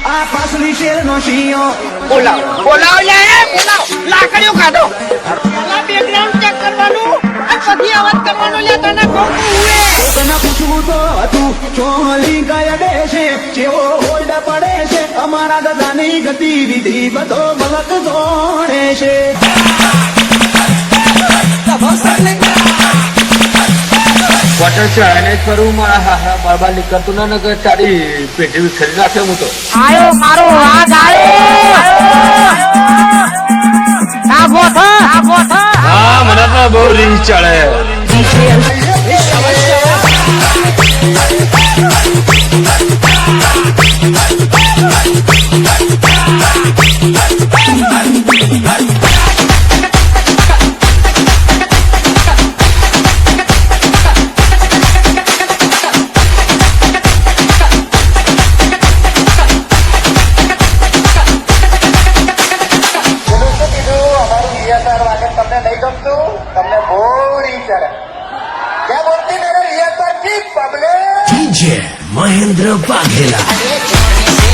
આ પાસલી શેર નો શિયો બોલાવ બોલાવ લે બોલાવ લાકડીઓ કાઢો પેલા બેકગ્રાઉન્ડ ચેક કરવાનું આ પછી અવાજ કરવાનો લે તને કોણ હુએ તને પૂછવું તો હતું ચોલી ગયા દેશે જેવો હોલ્ડ પડે છે અમારા ગધાની ગતિવિધિ બધો મલક જોડે છે ક્વાર્ટર ચાઇને કરું મારા હારા બારબાર નીકળતું ના નગર તારી પેટી વિખરી નાખે હું તો આયો મારો હાથ આયો હા મને તો બહુ રીહ ચડે તમને બોરી ચડે क्या बोलती मेरे रिहर्सल की पब्लिक DJ Mahendra Waghela.